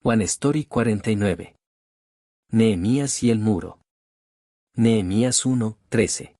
One Story 49. Nehemías y el muro. Nehemías 1:13.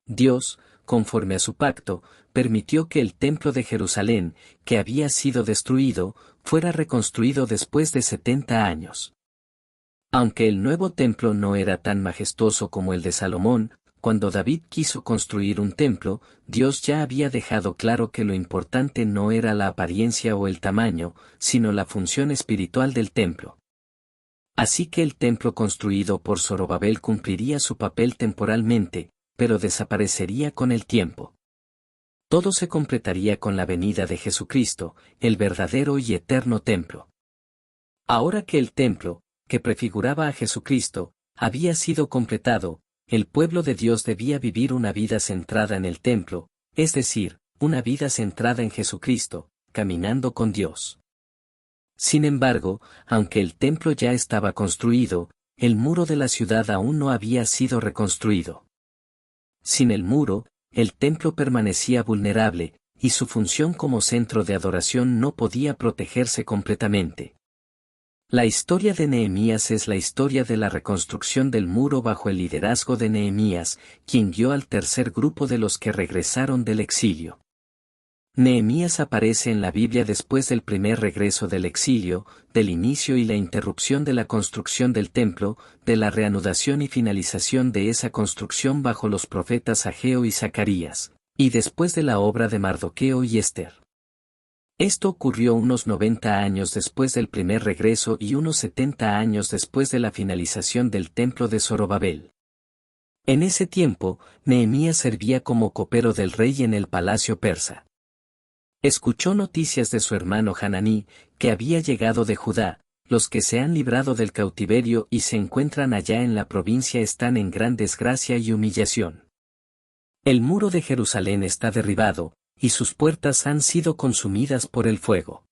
Dios, conforme a su pacto, permitió que el templo de Jerusalén, que había sido destruido, fuera reconstruido después de 70 años. Aunque el nuevo templo no era tan majestuoso como el de Salomón, cuando David quiso construir un templo, Dios ya había dejado claro que lo importante no era la apariencia o el tamaño, sino la función espiritual del templo. Así que el templo construido por Zorobabel cumpliría su papel temporalmente, pero desaparecería con el tiempo. Todo se completaría con la venida de Jesucristo, el verdadero y eterno templo. Ahora que el templo, que prefiguraba a Jesucristo, había sido completado, el pueblo de Dios debía vivir una vida centrada en el templo, es decir, una vida centrada en Jesucristo, caminando con Dios. Sin embargo, aunque el templo ya estaba construido, el muro de la ciudad aún no había sido reconstruido. Sin el muro, el templo permanecía vulnerable, y su función como centro de adoración no podía protegerse completamente. La historia de Nehemías es la historia de la reconstrucción del muro bajo el liderazgo de Nehemías, quien guió al tercer grupo de los que regresaron del exilio. Nehemías aparece en la Biblia después del primer regreso del exilio, del inicio y la interrupción de la construcción del templo, de la reanudación y finalización de esa construcción bajo los profetas Ageo y Zacarías, y después de la obra de Mardoqueo y Ester. Esto ocurrió unos 90 años después del primer regreso y unos 70 años después de la finalización del templo de Zorobabel. En ese tiempo, Nehemías servía como copero del rey en el palacio persa. Escuchó noticias de su hermano Hananí, que había llegado de Judá, los que se han librado del cautiverio y se encuentran allá en la provincia están en gran desgracia y humillación. El muro de Jerusalén está derribado, y sus puertas han sido consumidas por el fuego.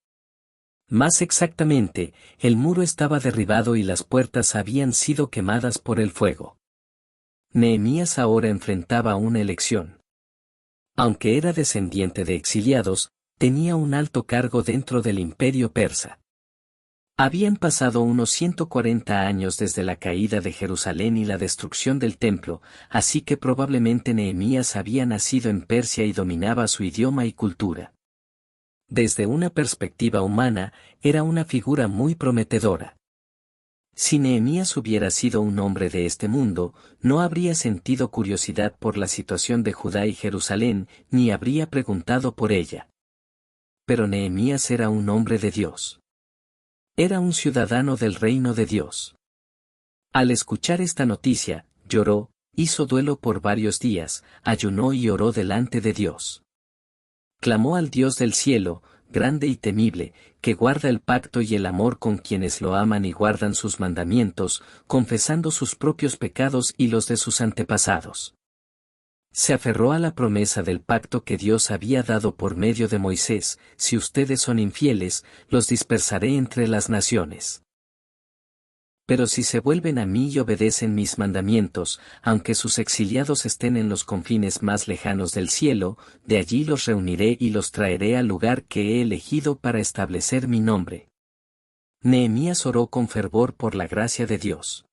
Más exactamente, el muro estaba derribado y las puertas habían sido quemadas por el fuego. Nehemías ahora enfrentaba una elección. Aunque era descendiente de exiliados, tenía un alto cargo dentro del imperio persa. Habían pasado unos 140 años desde la caída de Jerusalén y la destrucción del templo, así que probablemente Nehemías había nacido en Persia y dominaba su idioma y cultura. Desde una perspectiva humana, era una figura muy prometedora. Si Nehemías hubiera sido un hombre de este mundo, no habría sentido curiosidad por la situación de Judá y Jerusalén, ni habría preguntado por ella. Pero Nehemías era un hombre de Dios. Era un ciudadano del reino de Dios. Al escuchar esta noticia, lloró, hizo duelo por varios días, ayunó y oró delante de Dios. Clamó al Dios del cielo, grande y temible, que guarda el pacto y el amor con quienes lo aman y guardan sus mandamientos, confesando sus propios pecados y los de sus antepasados. Se aferró a la promesa del pacto que Dios había dado por medio de Moisés: si ustedes son infieles, los dispersaré entre las naciones. Pero si se vuelven a mí y obedecen mis mandamientos, aunque sus exiliados estén en los confines más lejanos del cielo, de allí los reuniré y los traeré al lugar que he elegido para establecer mi nombre. Nehemías oró con fervor por la gracia de Dios.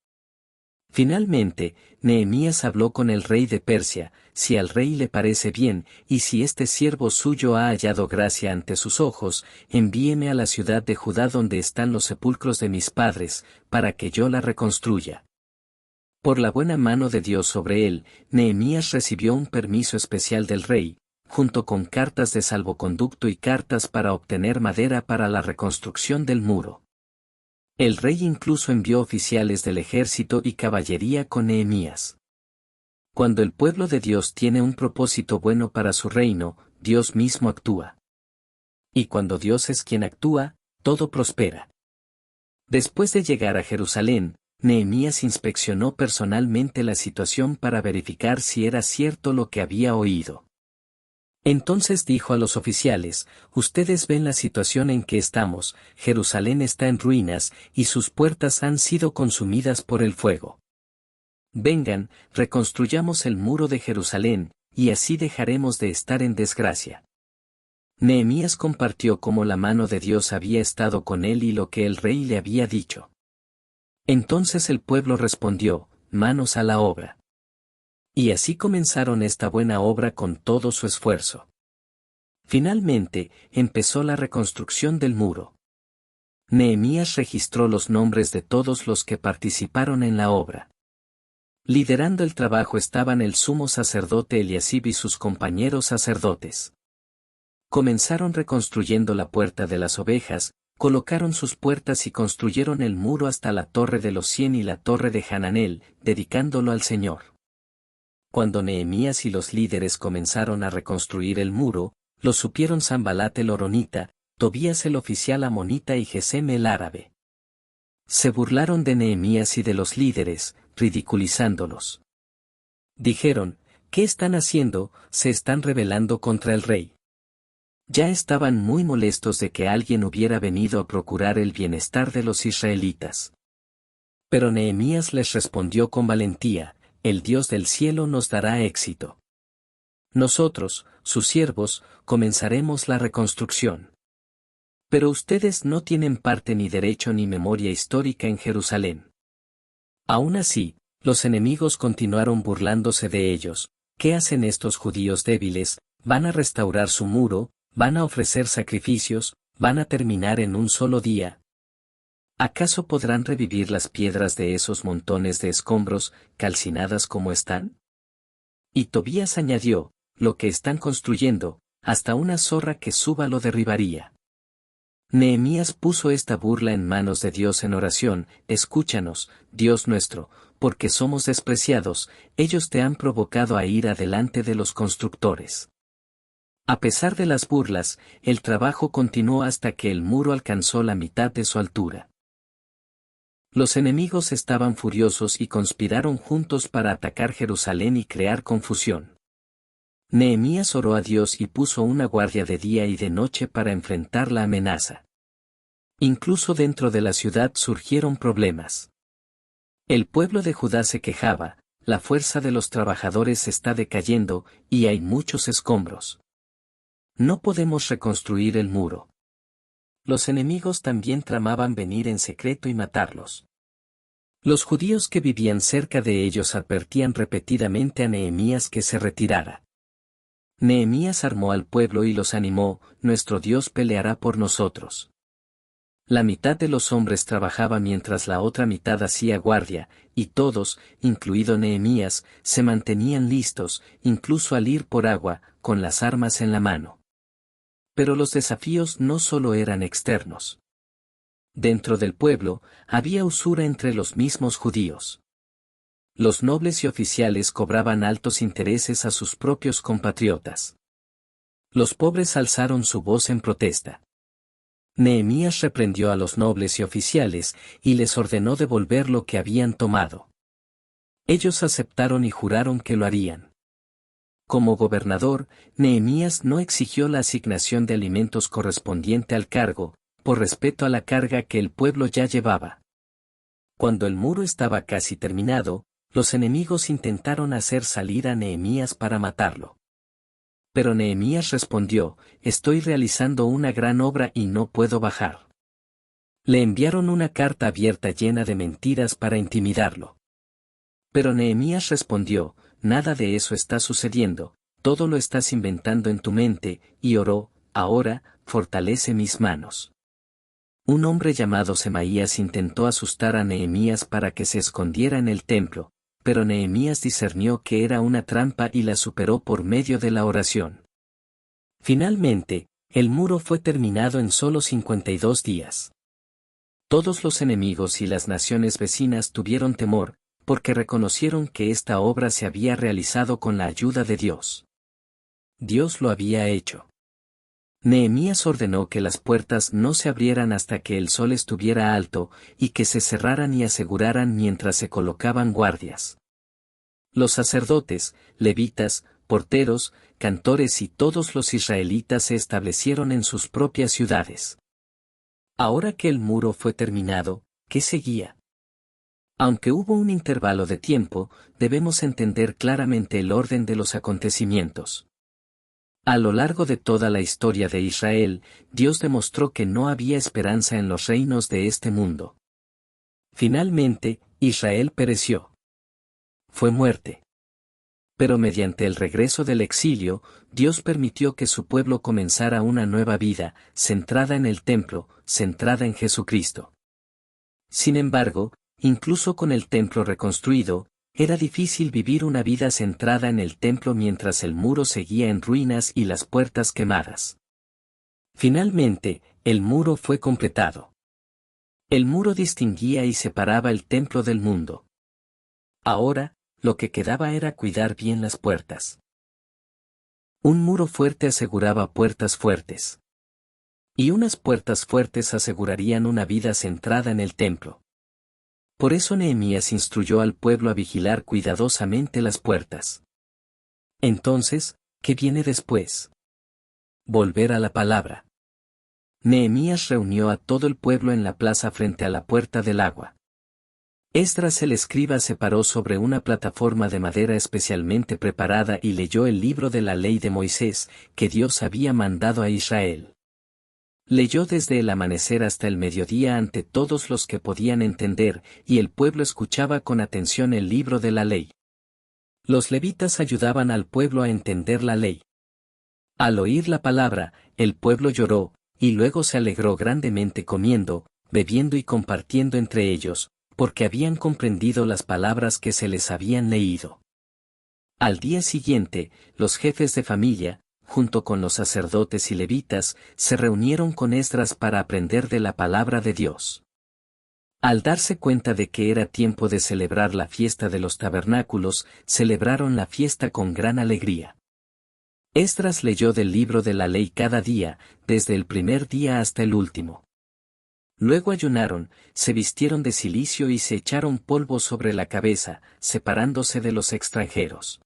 Finalmente, Nehemías habló con el rey de Persia: si al rey le parece bien, y si este siervo suyo ha hallado gracia ante sus ojos, envíeme a la ciudad de Judá donde están los sepulcros de mis padres, para que yo la reconstruya. Por la buena mano de Dios sobre él, Nehemías recibió un permiso especial del rey, junto con cartas de salvoconducto y cartas para obtener madera para la reconstrucción del muro. El rey incluso envió oficiales del ejército y caballería con Nehemías. Cuando el pueblo de Dios tiene un propósito bueno para su reino, Dios mismo actúa. Y cuando Dios es quien actúa, todo prospera. Después de llegar a Jerusalén, Nehemías inspeccionó personalmente la situación para verificar si era cierto lo que había oído. Entonces dijo a los oficiales: ustedes ven la situación en que estamos, Jerusalén está en ruinas, y sus puertas han sido consumidas por el fuego. Vengan, reconstruyamos el muro de Jerusalén, y así dejaremos de estar en desgracia. Nehemías compartió cómo la mano de Dios había estado con él y lo que el rey le había dicho. Entonces el pueblo respondió, manos a la obra. Y así comenzaron esta buena obra con todo su esfuerzo. Finalmente, empezó la reconstrucción del muro. Nehemías registró los nombres de todos los que participaron en la obra. Liderando el trabajo estaban el sumo sacerdote Eliasib y sus compañeros sacerdotes. Comenzaron reconstruyendo la puerta de las ovejas, colocaron sus puertas y construyeron el muro hasta la torre de los 100 y la torre de Hananel, dedicándolo al Señor. Cuando Nehemías y los líderes comenzaron a reconstruir el muro, lo supieron Sanbalat el horonita, Tobías el oficial amonita y Gesem el árabe. Se burlaron de Nehemías y de los líderes, ridiculizándolos. Dijeron, ¿qué están haciendo? Se están rebelando contra el rey. Ya estaban muy molestos de que alguien hubiera venido a procurar el bienestar de los israelitas. Pero Nehemías les respondió con valentía, el Dios del cielo nos dará éxito. Nosotros, sus siervos, comenzaremos la reconstrucción. Pero ustedes no tienen parte ni derecho ni memoria histórica en Jerusalén. Aún así, los enemigos continuaron burlándose de ellos. ¿Qué hacen estos judíos débiles? Van a restaurar su muro, van a ofrecer sacrificios, van a terminar en un solo día. ¿Acaso podrán revivir las piedras de esos montones de escombros, calcinadas como están? Y Tobías añadió, lo que están construyendo, hasta una zorra que suba lo derribaría. Nehemías puso esta burla en manos de Dios en oración, escúchanos, Dios nuestro, porque somos despreciados, ellos te han provocado a ir delante de los constructores. A pesar de las burlas, el trabajo continuó hasta que el muro alcanzó la mitad de su altura. Los enemigos estaban furiosos y conspiraron juntos para atacar Jerusalén y crear confusión. Nehemías oró a Dios y puso una guardia de día y de noche para enfrentar la amenaza. Incluso dentro de la ciudad surgieron problemas. El pueblo de Judá se quejaba, la fuerza de los trabajadores está decayendo, y hay muchos escombros. No podemos reconstruir el muro. Los enemigos también tramaban venir en secreto y matarlos. Los judíos que vivían cerca de ellos advertían repetidamente a Nehemías que se retirara. Nehemías armó al pueblo y los animó, nuestro Dios peleará por nosotros. La mitad de los hombres trabajaba mientras la otra mitad hacía guardia, y todos, incluido Nehemías, se mantenían listos, incluso al ir por agua, con las armas en la mano. Pero los desafíos no solo eran externos. Dentro del pueblo, había usura entre los mismos judíos. Los nobles y oficiales cobraban altos intereses a sus propios compatriotas. Los pobres alzaron su voz en protesta. Nehemías reprendió a los nobles y oficiales, y les ordenó devolver lo que habían tomado. Ellos aceptaron y juraron que lo harían. Como gobernador, Nehemías no exigió la asignación de alimentos correspondiente al cargo, por respeto a la carga que el pueblo ya llevaba. Cuando el muro estaba casi terminado, los enemigos intentaron hacer salir a Nehemías para matarlo. Pero Nehemías respondió, estoy realizando una gran obra y no puedo bajar. Le enviaron una carta abierta llena de mentiras para intimidarlo. Pero Nehemías respondió, nada de eso está sucediendo, todo lo estás inventando en tu mente, y oró, ahora, fortalece mis manos. Un hombre llamado Semaías intentó asustar a Nehemías para que se escondiera en el templo, pero Nehemías discernió que era una trampa y la superó por medio de la oración. Finalmente, el muro fue terminado en solo 52 días. Todos los enemigos y las naciones vecinas tuvieron temor, porque reconocieron que esta obra se había realizado con la ayuda de Dios. Dios lo había hecho. Nehemías ordenó que las puertas no se abrieran hasta que el sol estuviera alto, y que se cerraran y aseguraran mientras se colocaban guardias. Los sacerdotes, levitas, porteros, cantores y todos los israelitas se establecieron en sus propias ciudades. Ahora que el muro fue terminado, ¿qué seguía? Aunque hubo un intervalo de tiempo, debemos entender claramente el orden de los acontecimientos. A lo largo de toda la historia de Israel, Dios demostró que no había esperanza en los reinos de este mundo. Finalmente, Israel pereció. Fue muerte. Pero mediante el regreso del exilio, Dios permitió que su pueblo comenzara una nueva vida, centrada en el templo, centrada en Jesucristo. Sin embargo, incluso con el templo reconstruido, era difícil vivir una vida centrada en el templo mientras el muro seguía en ruinas y las puertas quemadas. Finalmente, el muro fue completado. El muro distinguía y separaba el templo del mundo. Ahora, lo que quedaba era cuidar bien las puertas. Un muro fuerte aseguraba puertas fuertes. Y unas puertas fuertes asegurarían una vida centrada en el templo. Por eso Nehemías instruyó al pueblo a vigilar cuidadosamente las puertas. Entonces, ¿qué viene después? Volver a la palabra. Nehemías reunió a todo el pueblo en la plaza frente a la puerta del agua. Esdras el escriba se paró sobre una plataforma de madera especialmente preparada y leyó el libro de la ley de Moisés, que Dios había mandado a Israel. Leyó desde el amanecer hasta el mediodía ante todos los que podían entender, y el pueblo escuchaba con atención el libro de la ley. Los levitas ayudaban al pueblo a entender la ley. Al oír la palabra, el pueblo lloró, y luego se alegró grandemente comiendo, bebiendo y compartiendo entre ellos, porque habían comprendido las palabras que se les habían leído. Al día siguiente, los jefes de familia, junto con los sacerdotes y levitas, se reunieron con Esdras para aprender de la palabra de Dios. Al darse cuenta de que era tiempo de celebrar la fiesta de los tabernáculos, celebraron la fiesta con gran alegría. Esdras leyó del libro de la ley cada día, desde el primer día hasta el último. Luego ayunaron, se vistieron de cilicio y se echaron polvo sobre la cabeza, separándose de los extranjeros.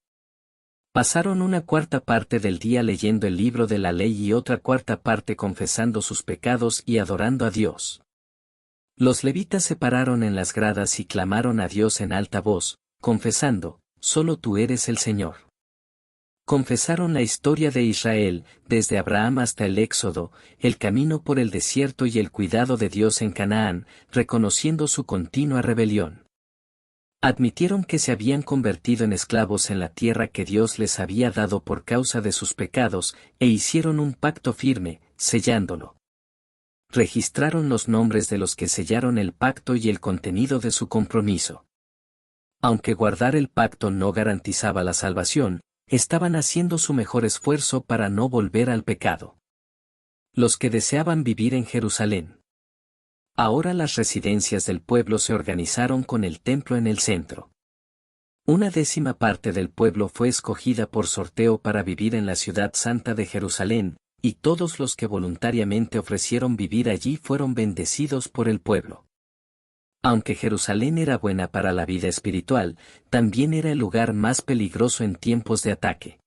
Pasaron una cuarta parte del día leyendo el libro de la ley y otra cuarta parte confesando sus pecados y adorando a Dios. Los levitas se pararon en las gradas y clamaron a Dios en alta voz, confesando, «Solo tú eres el Señor». Confesaron la historia de Israel, desde Abraham hasta el Éxodo, el camino por el desierto y el cuidado de Dios en Canaán, reconociendo su continua rebelión. Admitieron que se habían convertido en esclavos en la tierra que Dios les había dado por causa de sus pecados, e hicieron un pacto firme, sellándolo. Registraron los nombres de los que sellaron el pacto y el contenido de su compromiso. Aunque guardar el pacto no garantizaba la salvación, estaban haciendo su mejor esfuerzo para no volver al pecado. Los que deseaban vivir en Jerusalén. Ahora las residencias del pueblo se organizaron con el templo en el centro. 1/10 parte del pueblo fue escogida por sorteo para vivir en la ciudad santa de Jerusalén, y todos los que voluntariamente ofrecieron vivir allí fueron bendecidos por el pueblo. Aunque Jerusalén era buena para la vida espiritual, también era el lugar más peligroso en tiempos de ataque.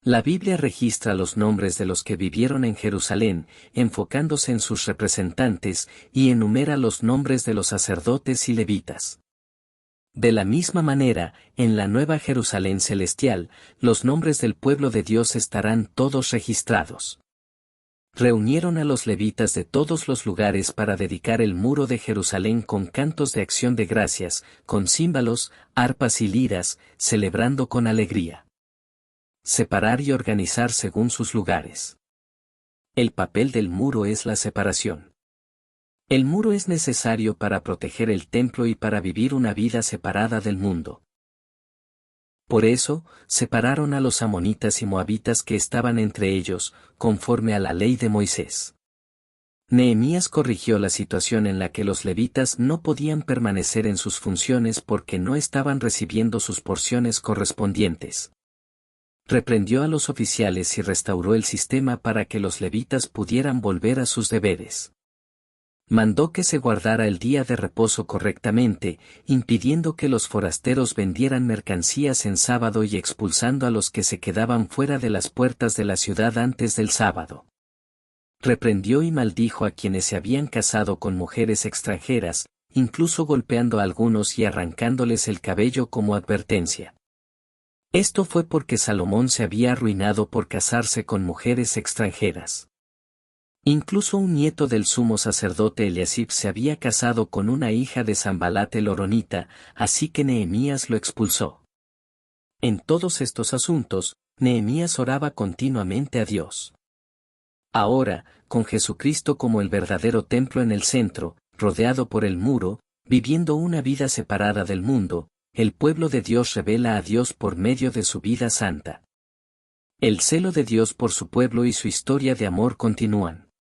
La Biblia registra los nombres de los que vivieron en Jerusalén, enfocándose en sus representantes, y enumera los nombres de los sacerdotes y levitas. De la misma manera, en la Nueva Jerusalén celestial, los nombres del pueblo de Dios estarán todos registrados. Reunieron a los levitas de todos los lugares para dedicar el muro de Jerusalén con cantos de acción de gracias, con címbalos, arpas y liras, celebrando con alegría. Separar y organizar según sus lugares. El papel del muro es la separación. El muro es necesario para proteger el templo y para vivir una vida separada del mundo. Por eso, separaron a los amonitas y moabitas que estaban entre ellos, conforme a la ley de Moisés. Nehemías corrigió la situación en la que los levitas no podían permanecer en sus funciones porque no estaban recibiendo sus porciones correspondientes. Reprendió a los oficiales y restauró el sistema para que los levitas pudieran volver a sus deberes. Mandó que se guardara el día de reposo correctamente, impidiendo que los forasteros vendieran mercancías en sábado y expulsando a los que se quedaban fuera de las puertas de la ciudad antes del sábado. Reprendió y maldijo a quienes se habían casado con mujeres extranjeras, incluso golpeando a algunos y arrancándoles el cabello como advertencia. Esto fue porque Salomón se había arruinado por casarse con mujeres extranjeras. Incluso un nieto del sumo sacerdote Eliasib se había casado con una hija de Sanbalat el horonita, así que Nehemías lo expulsó. En todos estos asuntos, Nehemías oraba continuamente a Dios. Ahora, con Jesucristo como el verdadero templo en el centro, rodeado por el muro, viviendo una vida separada del mundo, el pueblo de Dios revela a Dios por medio de su vida santa. El celo de Dios por su pueblo y su historia de amor continúan.